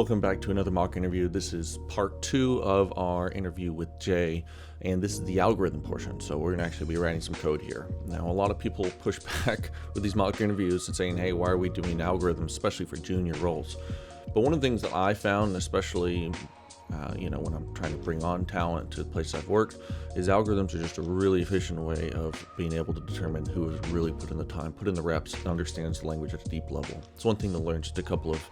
Welcome back to another mock interview. This is part 2 of our interview with Jay, and this is the algorithm portion. So we're gonna actually be writing some code here. Now, a lot of people push back with these mock interviews and saying, hey, why are we doing algorithms, especially for junior roles? But one of the things that I found, especially when I'm trying to bring on talent to the places I've worked, is algorithms are just a really efficient way of being able to determine who has really put in the time, put in the reps, and understands the language at a deep level. It's one thing to learn just a couple of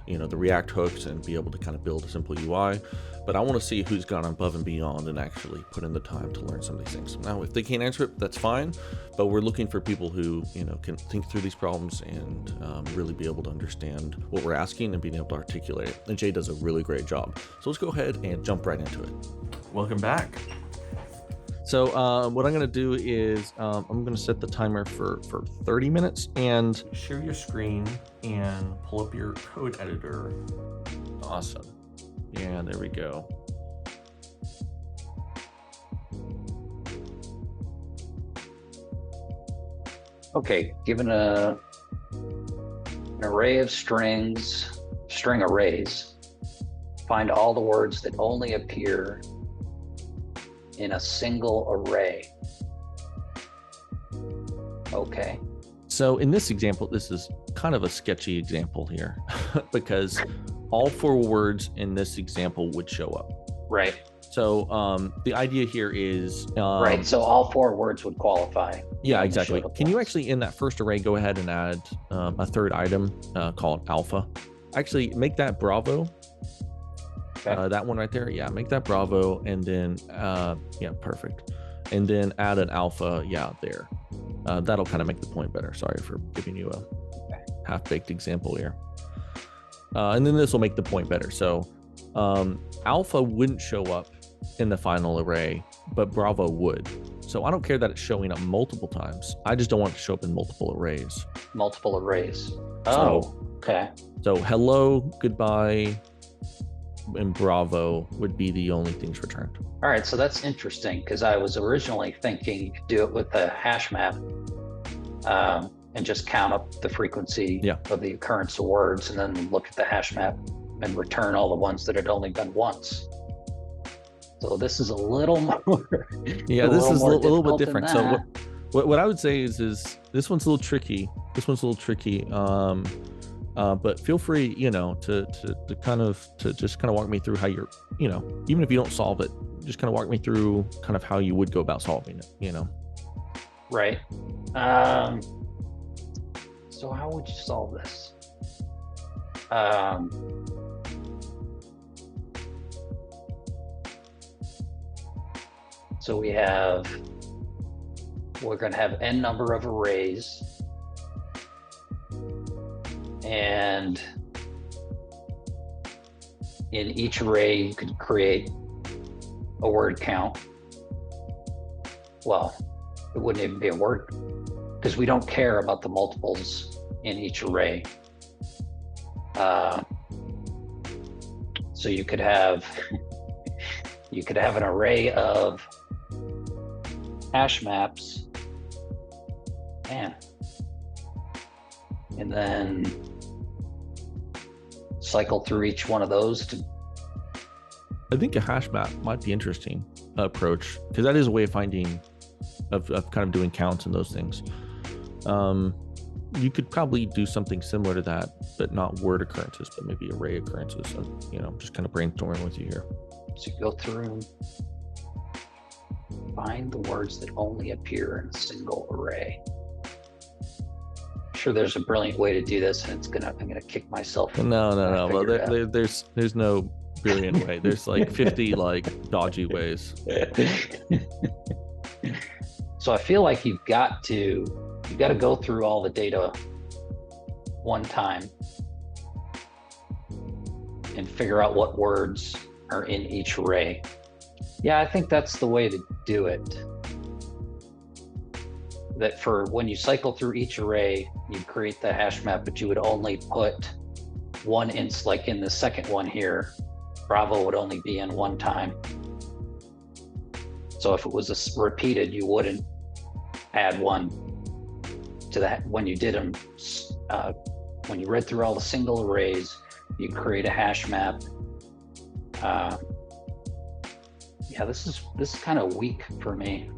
the React hooks and be able to kind of build a simple UI, but I want to see who's gone above and beyond and actually put in the time to learn some of these things. Now, if they can't answer it, that's fine, but we're looking for people who can think through these problems and really be able to understand what we're asking and being able to articulate it. And Jay does a really great job. So let's go ahead and jump right into it. Welcome back. So what I'm going to do is I'm going to set the timer for 30 minutes and share your screen and pull up your code editor. Awesome. Yeah, there we go. Okay, given an array of string arrays, find all the words that only appear in a single array. Okay. So in this example, this is kind of a sketchy example here because all 4 words in this example would show up. Right. So the idea here is... right, so all 4 words would qualify. Yeah, exactly. Can you actually, in that first array, go ahead and add a third item called alpha? Actually, make that Bravo. Okay. That one right there, yeah, make that Bravo, and then, yeah, perfect. And then add an alpha, yeah, there. That'll kind of make the point better. Sorry for giving you a half-baked example here. And then this will make the point better. So alpha wouldn't show up in the final array, but Bravo would. So I don't care that it's showing up multiple times. I just don't want it to show up in multiple arrays. Multiple arrays. Oh, okay. So hello, goodbye, and Bravo would be the only things returned. All right, so that's interesting because I was originally thinking you could do it with a hash map and just count up the frequency of the occurrence of words and then look at the hash map and return all the ones that had only been once. So this is a little more. Yeah, this is a little bit different. So what I would say is this one's a little tricky. This one's a little tricky. But feel free, to just kind of walk me through how you're, even if you don't solve it, just kind of walk me through kind of how you would go about solving it, Right. So how would you solve this? So we're going to have n number of arrays. And in each array, you could create a word count. Well, it wouldn't even be a word because we don't care about the multiples in each array. So you could have an array of hash maps, and then cycle through each one of those to... I think a hash map might be interesting approach because that is a way of finding of kind of doing counts and those things. You could probably do something similar to that, but not word occurrences, but maybe array occurrences. So, just kind of brainstorming with you here. So you go through, find the words that only appear in a single array. Sure, there's a brilliant way to do this, and I'm gonna kick myself. No. Well, there's no brilliant way. There's like 50 dodgy ways. So I feel like you've got to go through all the data one time and figure out what words are in each array. Yeah, I think that's the way to do it. That for when you cycle through each array, you create the hash map, but you would only put one like in the second one here, Bravo would only be in one time. So if it was repeated, you wouldn't add one to that when you did them. When you read through all the single arrays, You create a hash map. Yeah, this is kind of weak for me,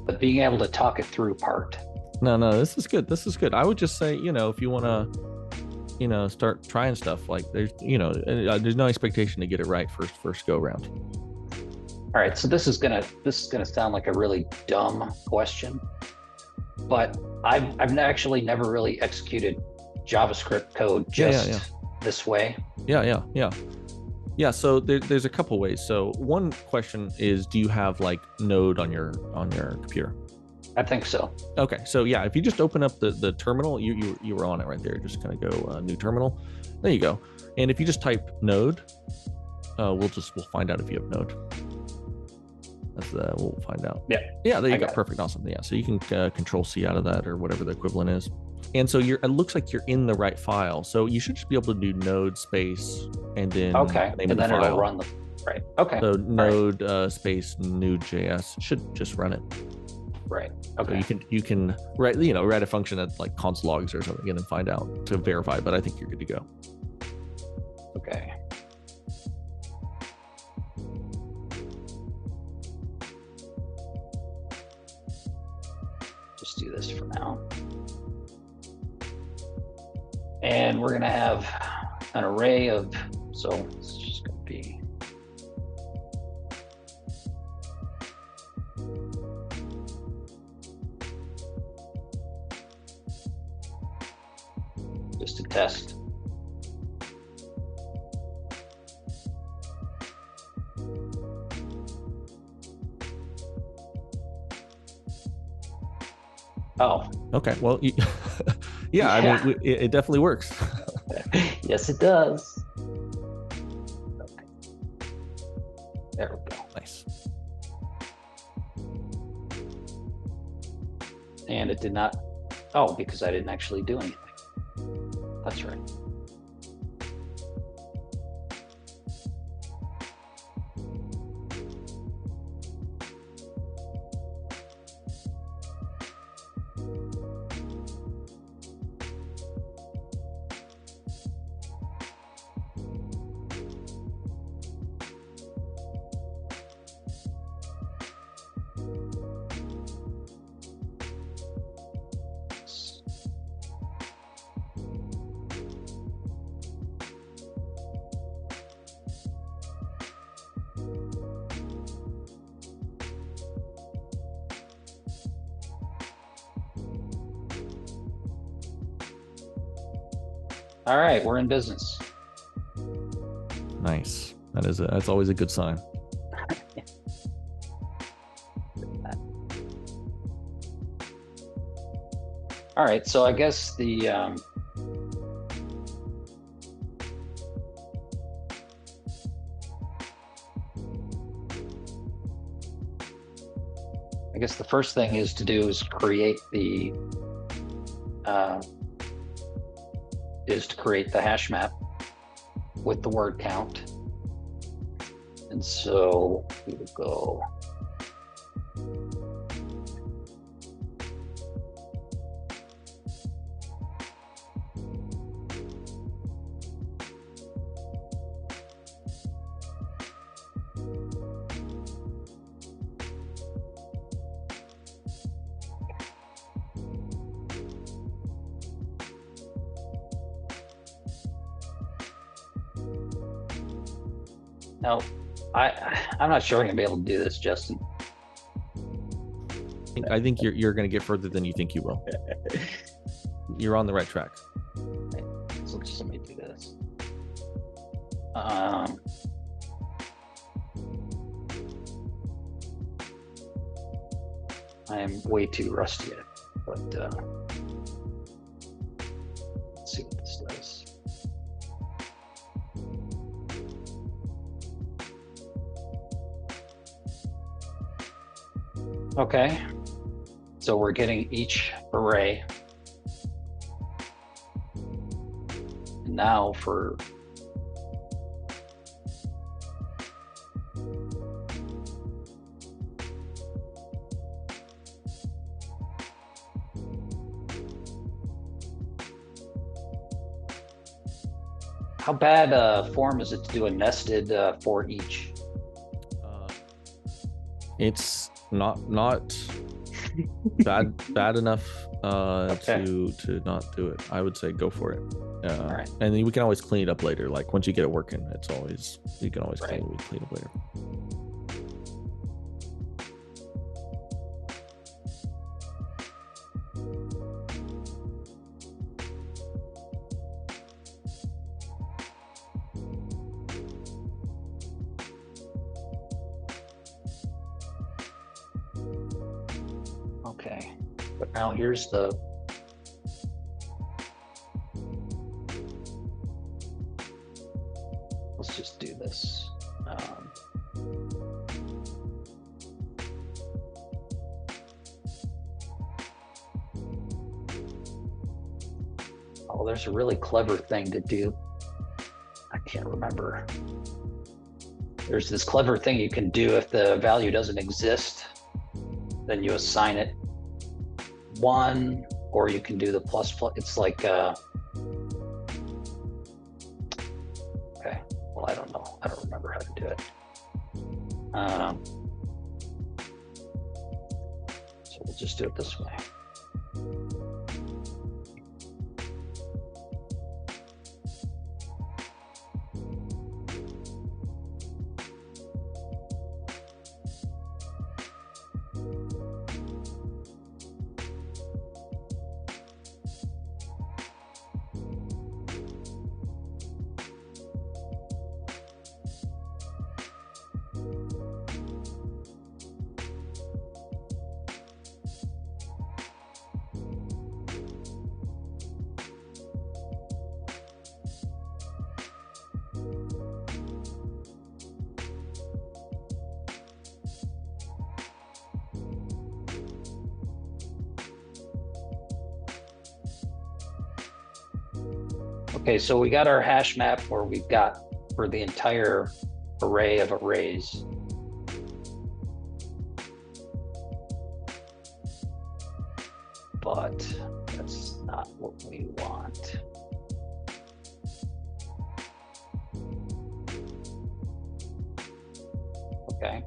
but being able to talk it through part. No, this is good. This is good. I would just say, if you want to, start trying stuff, like there's no expectation to get it right first go around. All right, so this is gonna sound like a really dumb question, but I've actually never really executed JavaScript code just this way. Yeah, so there's a couple ways. So one question is, do you have like Node on your computer? I think so. Okay, so yeah, if you just open up the terminal, you were on it right there. Just kind of go new terminal. There you go. And if you just type Node, we'll find out if you have Node. We'll find out. Yeah, there you go. Perfect. Awesome. Yeah, so you can Control C out of that or whatever the equivalent is. And so it looks like you're in the right file. So you should just be able to do node space and then and then it'll run the right. Okay. So node space new.js should just run it. Right. Okay. So you can write a function at like const logs or something and then find out to verify. But I think you're good to go. Okay. Just do this for now. And we're going to have an array of, so it's just going to be just a test. Oh. Okay. Well, yeah, I mean, it definitely works. Yes, it does. Okay. There we go. Nice. And it did not. Oh, because I didn't actually do anything. That's right. All right, we're in business. Nice. That's always a good sign. All right, so I guess the first thing is create the hash map with the word count. And so we would go now, I'm not sure I'm gonna be able to do this, Justin. I think you're gonna get further than you think you will. You're on the right track. Okay. So just let me do this. I am way too rusty at it, but let's see what this does. Okay, so we're getting each array. And now for How bad a form is it to do a nested for each? It's not bad enough to not do it. I would say go for it. All right. And then we can always clean it up later. Like once you get it working, it's always, you can always clean it up later. Okay, but now here's the let's just do this. Oh, there's a really clever thing to do. I can't remember. There's this clever thing you can do if the value doesn't exist, then you assign it 1, or you can do the plus. It's like, okay, well, I don't know. I don't remember how to do it. So we'll just do it this way. Okay, so we got our hash map where we've got for the entire array of arrays. But that's not what we want. Okay.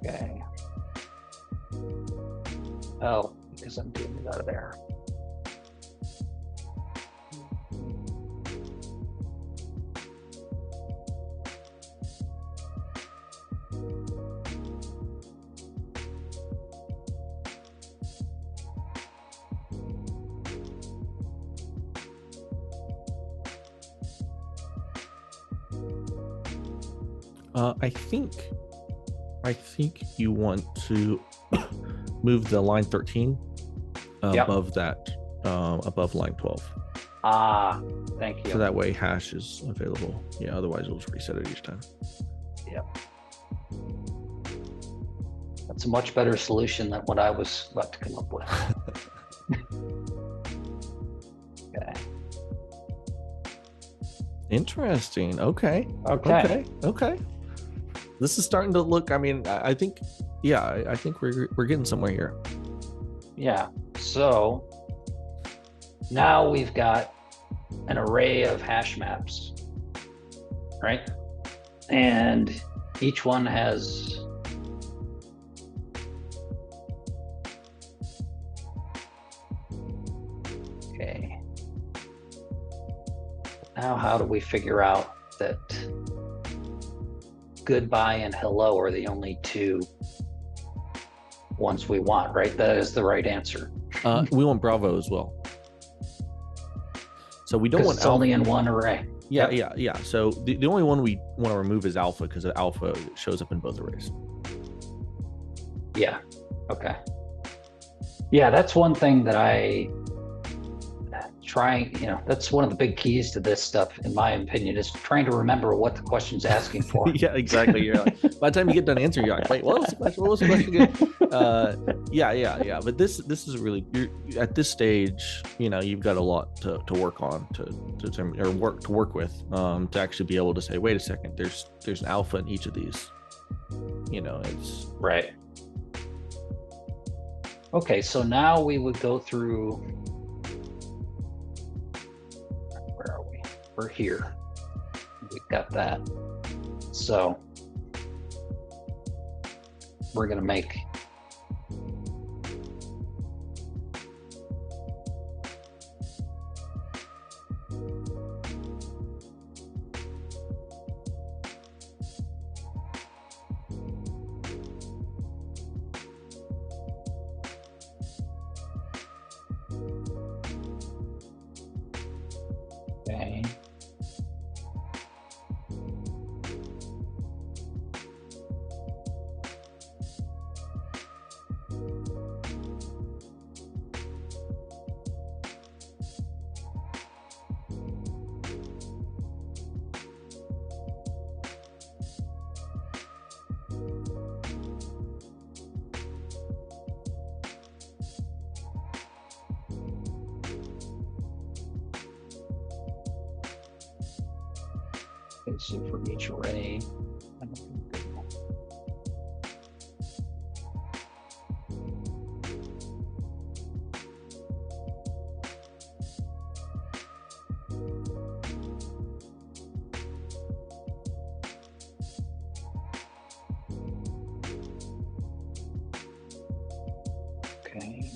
Okay. Oh, because I'm doing it out of there. I think you want to move the line 13 above that, above line 12. Ah, thank you. So that way hash is available. Yeah, otherwise we'll just reset it each time. Yep. That's a much better solution than what I was about to come up with. Okay. Interesting. Okay. This is starting to look, I mean, I think, yeah, I think we're getting somewhere here. Yeah. So now we've got an array of hash maps, right? And each one has okay. Now how do we figure out that goodbye and hello are the only two ones we want, right? That is the right answer. We want Bravo as well. So we don't want it's only in one array. Yeah. So the only one we want to remove is alpha, because alpha shows up in both arrays. Yeah. Okay. Yeah, that's one thing that I that's one of the big keys to this stuff, in my opinion, is trying to remember what the question's asking for. Yeah, exactly. You're like, by the time you get done answering, you're like, wait, what was the question? What was the question again? Yeah. But this is really, you're at this stage, you've got a lot to work on to work with, to actually be able to say, wait a second, there's an alpha in each of these. It's right. Okay, so now we would go through. Where are we? We're here. We've got that. So we're going to make okay. Okay, so for each array, okay.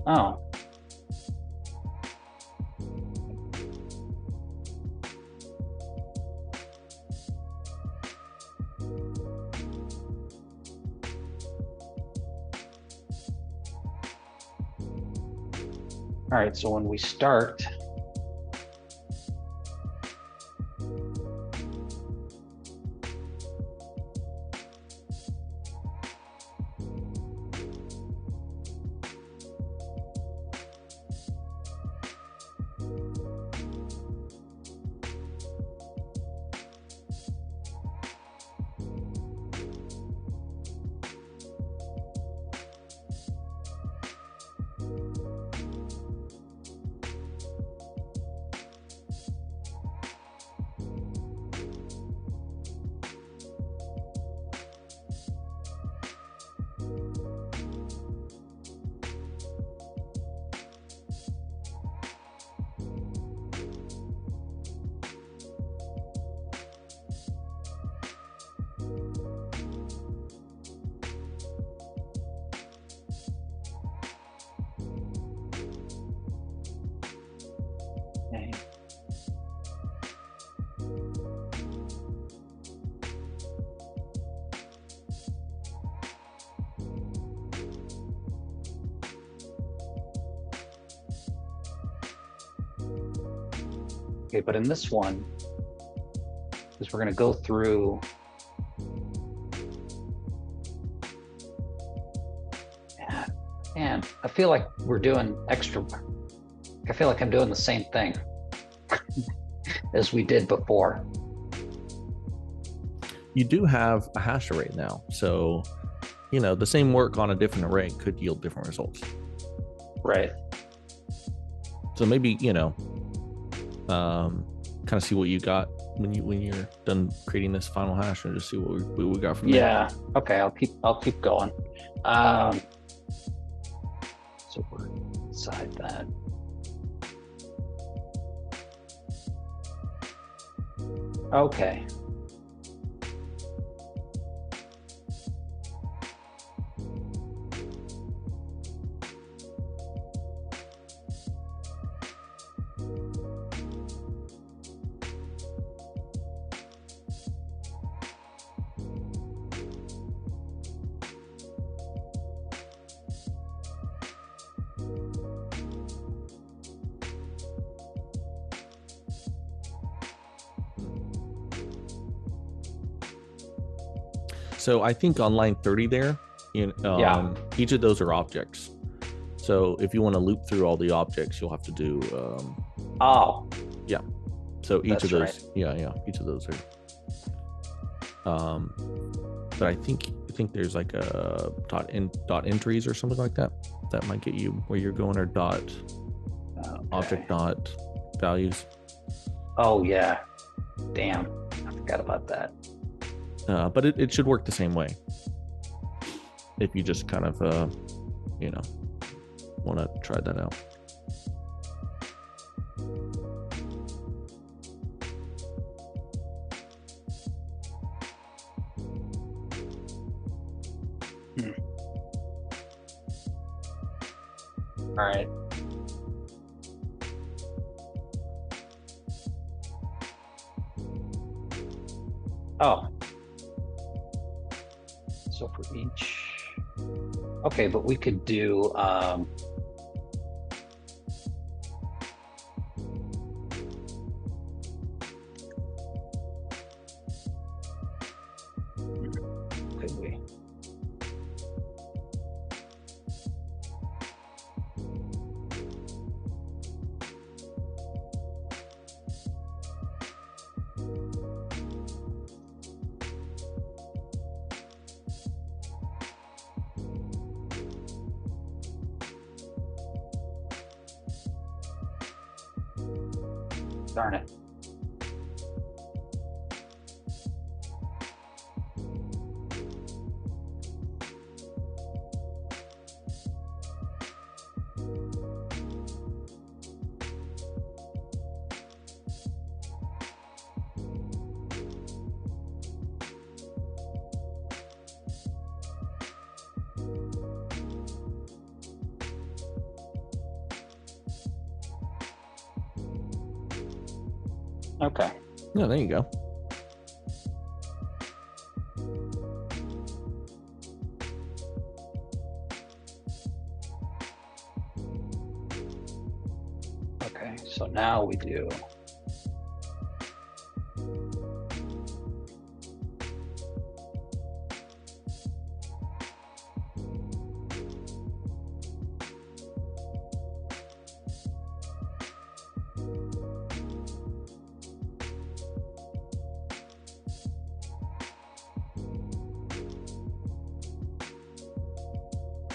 Oh. All right, so when we start, Okay, but in this one, because we're going to go through. And I feel like we're doing extra. I feel like I'm doing the same thing as we did before. You do have a hash array now, so the same work on a different array could yield different results. Right. So maybe kind of see what you got when you're done creating this final hash, and just see what we got from there. Yeah. Okay. I'll keep going. So we're inside that. Okay. So I think on line 30 there, each of those are objects. So if you want to loop through all the objects, you'll have to do. Yeah. So each That's of those, right. each of those are. But I think there's like a dot entries or something like that. That might get you where you're going, or object dot values. Oh yeah. Damn. I forgot about that. But it should work the same way if you just kind of want to try that out. All right. Oh. So for each, okay, but we could do, could we? Darn it. Okay. Yeah, there you go. Okay, so now we do.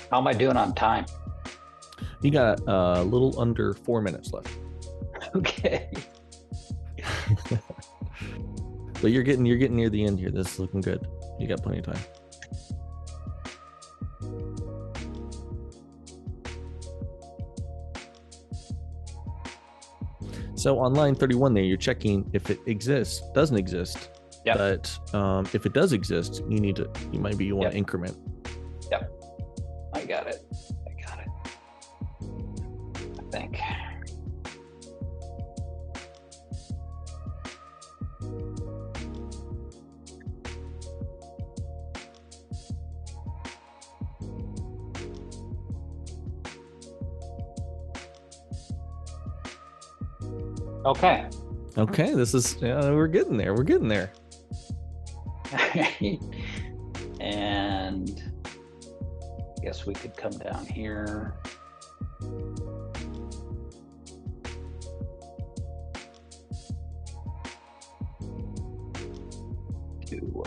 How am I doing on time? You got a little under 4 minutes left. Okay. But you're getting near the end here. This is looking good. You got plenty of time. So on line 31 there, you're checking if it doesn't exist. Yep. But if it does exist, you want to increment. Yep. I got it. I think. Okay. Okay, this is, we're getting there. We're getting there. And I guess we could come down here. To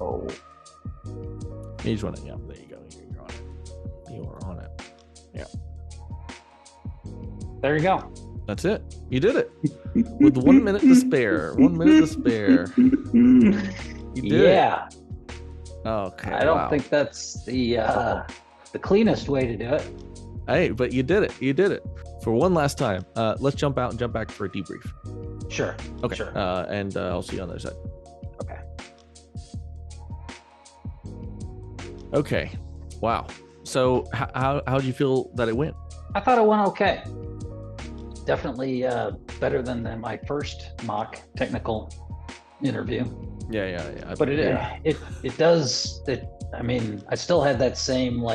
Oh, you just want to, there you go. You're on it. You are on it. Yeah. There you go. That's it. You did it. With 1 minute to spare. 1 minute to spare. You did it. Okay. I don't think that's the cleanest way to do it. Hey, but you did it. You did it. For one last time, let's jump out and jump back for a debrief. Sure. Okay. Sure. And I'll see you on the other side. Okay. Wow. So how do you feel that it went? I thought it went okay. Definitely better than my first mock technical interview. Yeah. But it does. I mean, I still had that same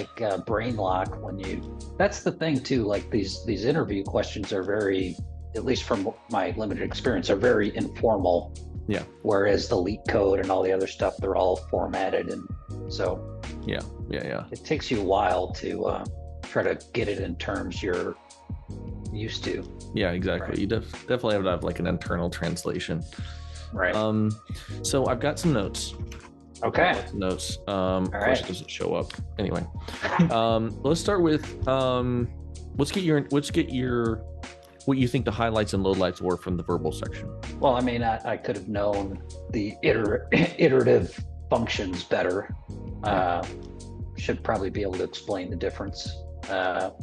brain lock when you. That's the thing too. Like these interview questions are very, at least from my limited experience, are very informal. Yeah. Whereas the leak code and all the other stuff, they're all formatted, and so. Yeah. It takes you a while to try to get it in terms you're used to. Yeah, exactly. Right. You definitely have to have like an internal translation. Right. So I've got some notes. Okay. Notes. Of course, it doesn't show up anyway. Let's start with let's get your what you think the highlights and lowlights were from the verbal section. Well, I mean, I could have known the iterative functions better. Should probably be able to explain the difference. Other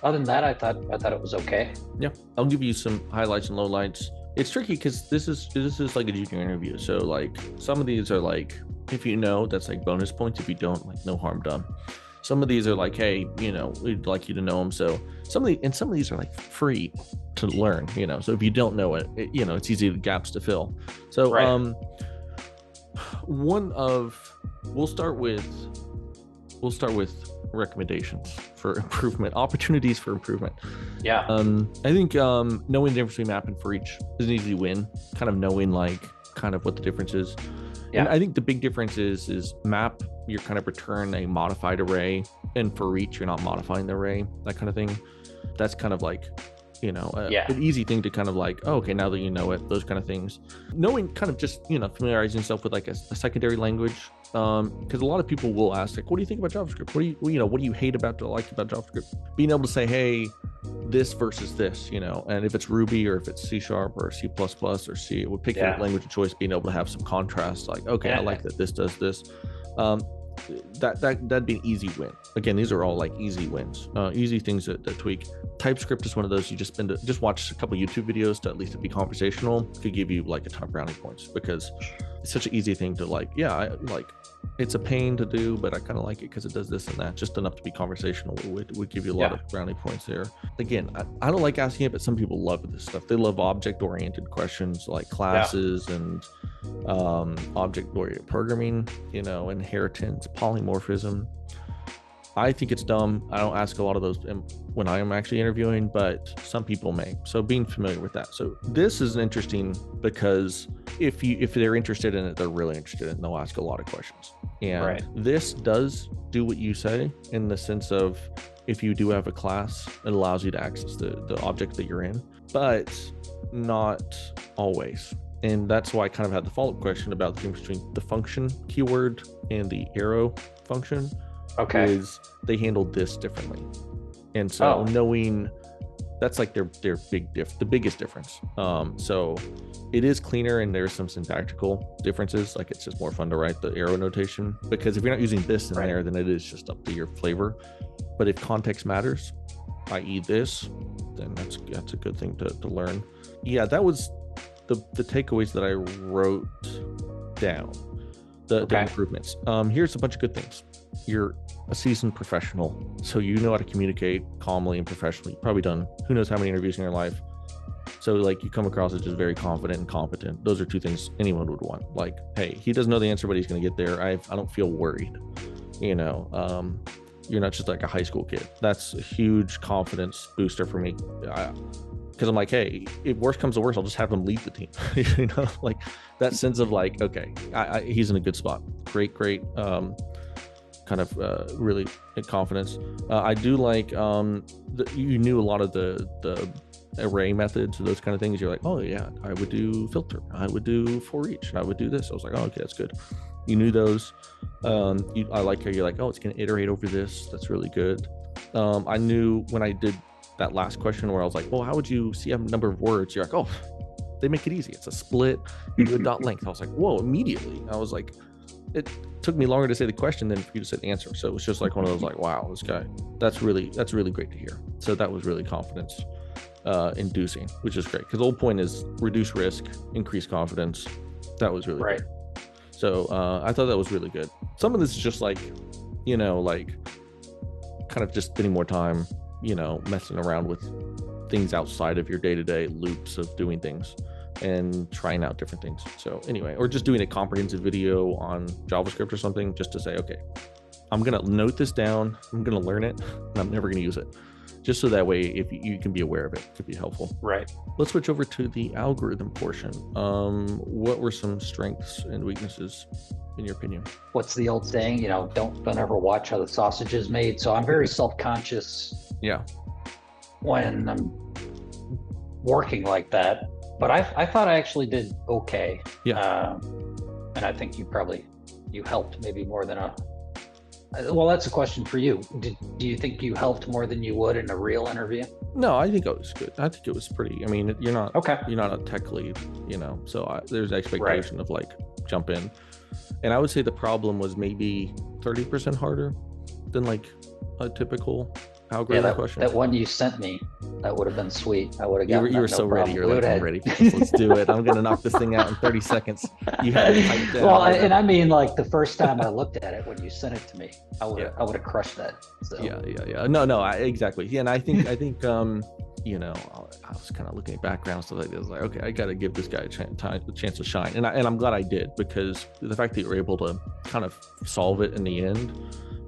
than that, I thought it was okay. Yeah, I'll give you some highlights and lowlights. It's tricky because this is like a junior interview. So like some of these are like, if you know, that's like bonus points. If you don't, like no harm done. Some of these are like, hey, we'd like you to know them. So some of these are like free to learn. So if you don't know it, it's easy gaps to fill. So right. We'll start with recommendations for improvement, opportunities for improvement. Yeah. I think knowing the difference between map and for each is an easy win. Kind of knowing what the difference is. Yeah. And I think the big difference is map, you're kind of return a modified array, and for each you're not modifying the array, that kind of thing. That's kind of like an easy thing to kind of like, oh, okay, now that you know it, those kind of things. Knowing kind of just, familiarizing yourself with like a secondary language. Because a lot of people will ask, like, what do you think about JavaScript? What do you hate about JavaScript? Being able to say, hey, this versus this, and if it's Ruby or if it's C# or C++ or C, it would pick your language of choice, being able to have some contrast, like, okay, I like that this does this. That'd be an easy win. Again, these are all like easy wins, easy things to tweak. TypeScript is one of those you just watch a couple YouTube videos to at least be conversational, could give you like a ton of brownie points, because it's such an easy thing to like, it's a pain to do, but I kind of like it because it does this and that, just enough to be conversational. Would give you a lot of brownie points there. Again, I don't like asking it, but some people love this stuff. They love object-oriented questions like classes and object-oriented programming, inheritance, polymorphism. I think it's dumb. I don't ask a lot of those when I am actually interviewing, but some people may. So being familiar with that. So this is interesting because if they're interested in it, they're really interested in it, and they'll ask a lot of questions. And this does do what you say in the sense of if you do have a class, it allows you to access the object that you're in, but not always. And that's why I kind of had the follow-up question about the difference between the function keyword and the arrow function. Is they handled this differently. And so knowing that's like the biggest difference. So it is cleaner and there's some syntactical differences. Like it's just more fun to write the arrow notation because if you're not using this in there, then it is just up to your flavor. But if context matters, i.e. this, then that's a good thing to learn. Yeah, that was the takeaways that I wrote down, the improvements. Here's a bunch of good things. You're a seasoned professional, so you know how to communicate calmly and professionally. You've probably done who knows how many interviews in your life. So like you come across as just very confident and competent. Those are two things anyone would want. Like, hey, he doesn't know the answer, but he's going to get there. I don't feel worried. You know, you're not just like a high school kid. That's a huge confidence booster for me. Because I'm like, hey, if worst comes to worst, I'll just have him lead the team. You know, like that sense of like, okay, he's in a good spot. Great. Kind of really confidence. I do like you knew a lot of the array methods, those kind of things. You're like, oh yeah, I would do filter, I would do for each, and I would do this. I was like, oh, okay, that's good. You knew those. I like how you're like, oh, it's going to iterate over this. That's really good. I knew when I did that last question where I was like, well, how would you see a number of words? You're like, oh, they make it easy. It's a split. You do a dot length. I was like, whoa, immediately. I was like, it took me longer to say the question than for you to say the answer. So it was just like one of those like, wow, this guy, that's really great to hear. So that was really confidence inducing, which is great. Because the whole point is reduce risk, increase confidence. That was really good. So I thought that was really good. Some of this is just like, you know, like kind of just spending more time, you know, messing around with things outside of your day-to-day loops of doing things and trying out different things. So anyway, or just doing a comprehensive video on JavaScript or something just to say, okay, I'm going to note this down, I'm going to learn it, and I'm never going to use it. Just so that way, if you can be aware of it could be helpful. Right. Let's switch over to the algorithm portion. What were some strengths and weaknesses in your opinion? What's the old saying? You know, don't ever watch how the sausage is made. So I'm very self-conscious. Yeah. When I'm working like that, but I thought I actually did okay. Yeah. And I think you helped maybe more than well, that's a question for you. Do you think you helped more than you would in a real interview? No, I think it was good. I think it was pretty, I mean, you're not a tech lead, you know, so there's expectation of like jump in. And I would say the problem was maybe 30% harder than like a typical algorithm question. That one you sent me, that would have been sweet. I would have gotten you were so ready. You're like, I'm ready. Let's do it. I'm going to knock this thing out in 30 seconds. You had it typed down. Well, and I mean, like the first time I looked at it when you sent it to me, I would have crushed that. So. Yeah. No, exactly. Yeah, and I think you know, I was kind of looking at background stuff like this. Like, okay, I got to give this guy a chance to shine, and I'm glad I did, because the fact that you were able to kind of solve it in the end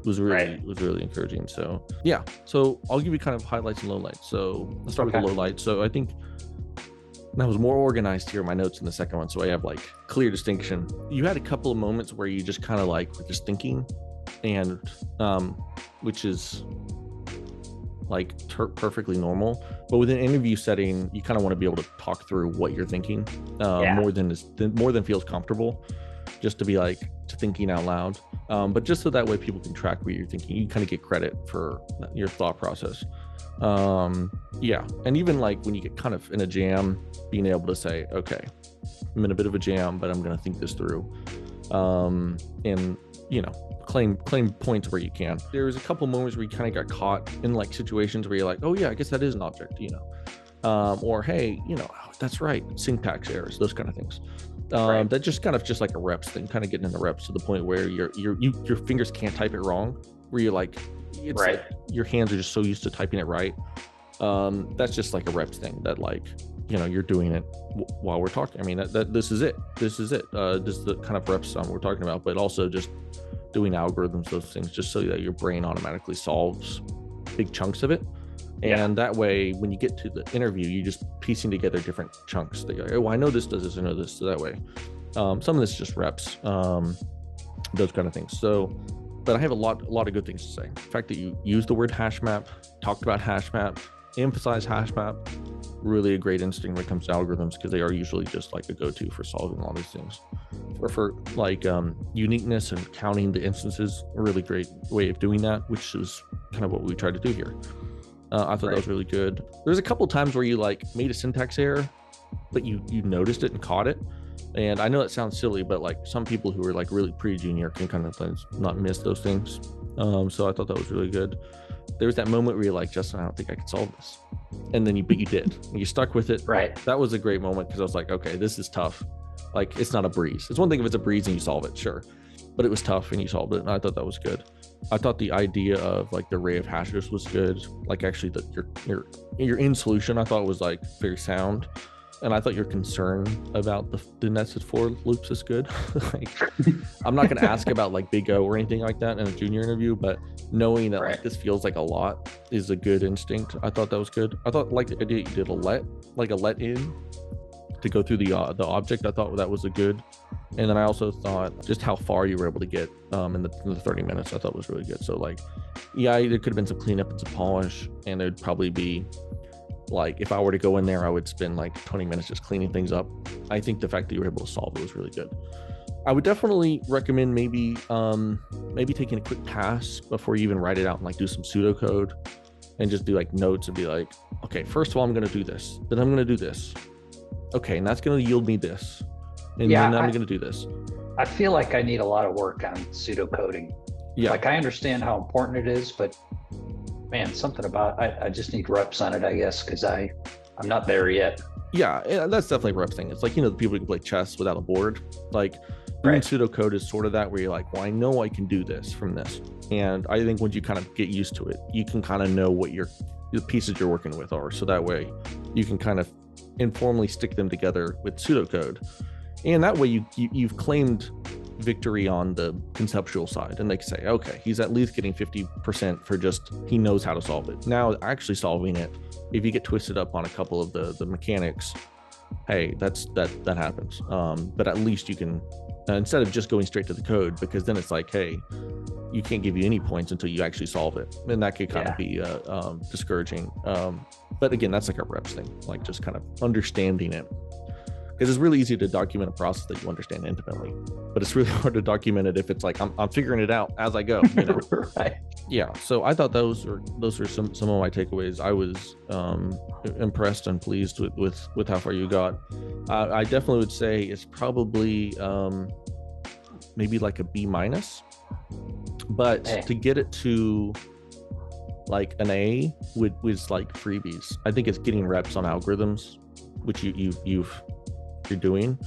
was really encouraging. So yeah, so I'll give you kind of highlights and lowlights. So let's start with the lowlights. So I think I was more organized here in my notes in the second one, so I have like clear distinction. You had a couple of moments where you just kind of like were just thinking, and which is like perfectly normal, but with an interview setting, you kind of want to be able to talk through what you're thinking more than feels comfortable, just to be like thinking out loud, but just so that way people can track what you're thinking. You kind of get credit for your thought process. And even like when you get kind of in a jam, being able to say, okay, I'm in a bit of a jam, but I'm going to think this through, and you know, claim points where you can. There was a couple moments where you kind of got caught in like situations where you're like, oh yeah, I guess that is an object, you know, or hey, you know, that's right, syntax errors, those kind of things. That just kind of just like a reps thing, kind of getting in the reps to the point where your fingers can't type it wrong, where you're like, it's like your hands are just so used to typing it right. That's just like a reps thing that, like, you know, you're doing it while we're talking. I mean, that this is it. This is the kind of reps we're talking about, but also just doing algorithms, those things, just so that your brain automatically solves big chunks of it. And that way, when you get to the interview, you're just piecing together different chunks. That you're like, oh, I know this does this, I know this. So that way, some of this is just reps, those kind of things. So, but I have a lot of good things to say. The fact that you use the word hash map, talked about hash map, emphasize hash map, really a great instinct when it comes to algorithms, because they are usually just like a go-to for solving all these things. Or for like uniqueness and counting the instances, a really great way of doing that, which is kind of what we tried to do here. I thought that was really good. There's a couple times where you like made a syntax error, but you noticed it and caught it. And I know that sounds silly, but like some people who are like really pre-junior can kind of not miss those things. So I thought that was really good. There was that moment where you're like, Justin, I don't think I can solve this. And then you did. And you stuck with it. Right. That was a great moment, because I was like, okay, this is tough. Like, it's not a breeze. It's one thing if it's a breeze and you solve it, sure. But it was tough and you solved it. And I thought that was good. I thought the idea of like the array of hashes was good. Like actually your in solution, I thought was like very sound. And I thought your concern about the nested for loops is good. Like, I'm not going to ask about like Big O or anything like that in a junior interview, but knowing that like this feels like a lot is a good instinct. I thought that was good. I thought like the idea you did a let in to go through the object. I thought that was a good. And then I also thought just how far you were able to get in the 30 minutes, I thought was really good. So like, yeah, there could have been some cleanup and some polish, and there'd probably be like, if I were to go in there, I would spend like 20 minutes just cleaning things up. I think the fact that you were able to solve it was really good. I would definitely recommend maybe taking a quick pass before you even write it out and like do some pseudocode and just do like notes and be like, okay, first of all, I'm going to do this. Then I'm going to do this. Okay. And that's going to yield me this. And then I'm going to do this. I feel like I need a lot of work on pseudocoding. Yeah. Like I understand how important it is, but man, something about I just need reps on it, I guess, because I'm not there yet. Yeah, that's definitely a reps thing. It's like, the people who can play chess without a board. Like doing pseudocode is sort of that, where you're like, well, I know I can do this from this. And I think once you kind of get used to it, you can kind of know what the pieces you're working with are. So that way you can kind of informally stick them together with pseudocode. And that way you've claimed victory on the conceptual side, and they can say, okay, he's at least getting 50% for just he knows how to solve it. Now actually solving it, if you get twisted up on a couple of the mechanics, hey, that happens. But at least you can, instead of just going straight to the code, because then it's like, hey, you can't give you any points until you actually solve it, and that could kind of be discouraging. But again, that's like a reps thing, like just kind of understanding it. Because it's really easy to document a process that you understand intimately, but it's really hard to document it if it's like I'm figuring it out as I go. Right. Yeah. So I thought those are some of my takeaways. I was impressed and pleased with how far you got. I definitely would say it's probably maybe like a B-, but to get it to like an A was like freebies. I think it's getting reps on algorithms, which you're doing.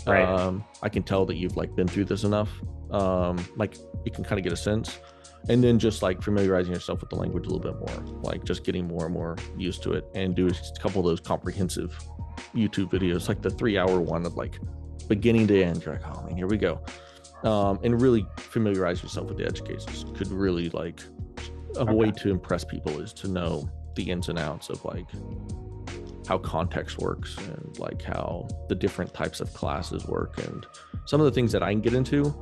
Right. I can tell that you've like been through this enough. Like you can kind of get a sense, and then just like familiarizing yourself with the language a little bit more, like just getting more and more used to it, and do a couple of those comprehensive YouTube videos, like the 3-hour one of like beginning to end. You're like, oh man, here we go. And really familiarize yourself with the edge cases. Could really like a way to impress people is to know the ins and outs of like how context works, and like how the different types of classes work, and some of the things that I can get into.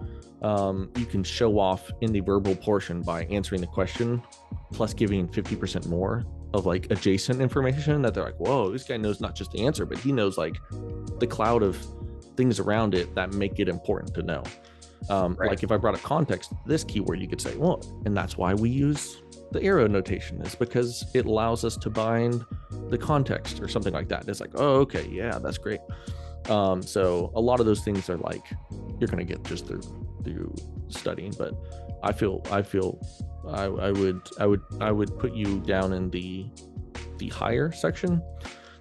You can show off in the verbal portion by answering the question, plus giving 50% more of like adjacent information that they're like, whoa, this guy knows not just the answer, but he knows like the cloud of things around it that make it important to know. Like if I brought a context to this keyword, you could say, well, and that's why we use the arrow notation, is because it allows us to bind the context or something like that. It's like, oh, okay, yeah, that's great. So a lot of those things are like you're going to get just through studying, but I would put you down in the higher section.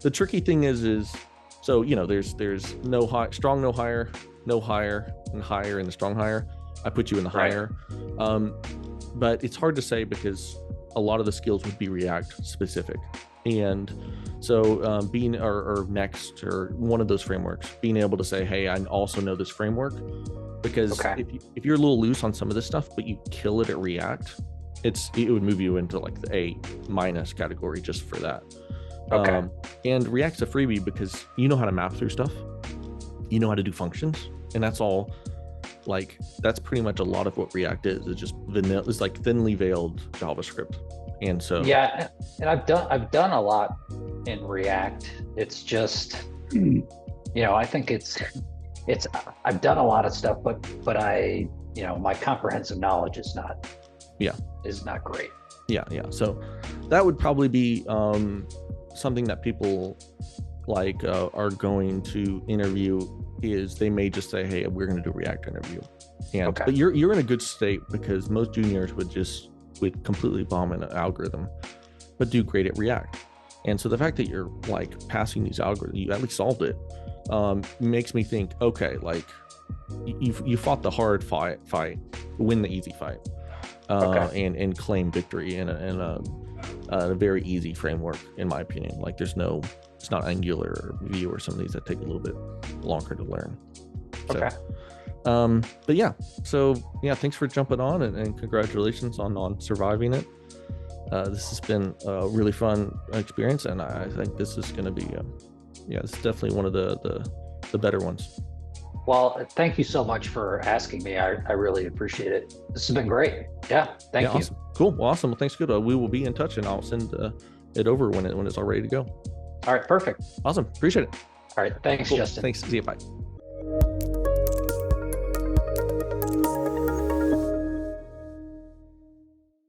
The tricky thing is so there's no high, strong, no higher, and higher in the strong higher. I put you in the higher. But it's hard to say because a lot of the skills would be React specific. And so being or Next or one of those frameworks, being able to say, hey, I also know this framework, because if you're a little loose on some of this stuff, but you kill it at React, it would move you into like the A- category just for that. And React's a freebie because you know how to map through stuff, you know how to do functions, and that's all. Like that's pretty much a lot of what React is. It's just vanilla. It's like thinly veiled JavaScript. And so yeah, and I've done a lot in React. It's just, you know, I think it's I've done a lot of stuff, but I, you know, my comprehensive knowledge is not great. Yeah. So that would probably be something that people like are going to interview. Is they may just say, hey, we're going to do a React interview, and but you're in a good state because most juniors would completely bomb an algorithm, but do great at React. And so the fact that you're like passing these algorithms, you at least solved it, makes me think, okay, like you fought the hard fight, win the easy fight, and claim victory in a very easy framework, in my opinion. Like it's not Angular or Vue or some of these that take a little bit longer to learn. But yeah, so yeah, thanks for jumping on, and congratulations on surviving it. This has been a really fun experience, and I think this is going to be it's definitely one of the better ones. Well, thank you so much for asking me. I really appreciate it. This has been great. Yeah, thank you. Awesome. Cool. Well, awesome. Well, thanks. Good. We will be in touch, and I'll send it over when it's all ready to go. All right, perfect. Awesome. Appreciate it. All right, thanks, cool. Justin. Thanks. See you. Bye.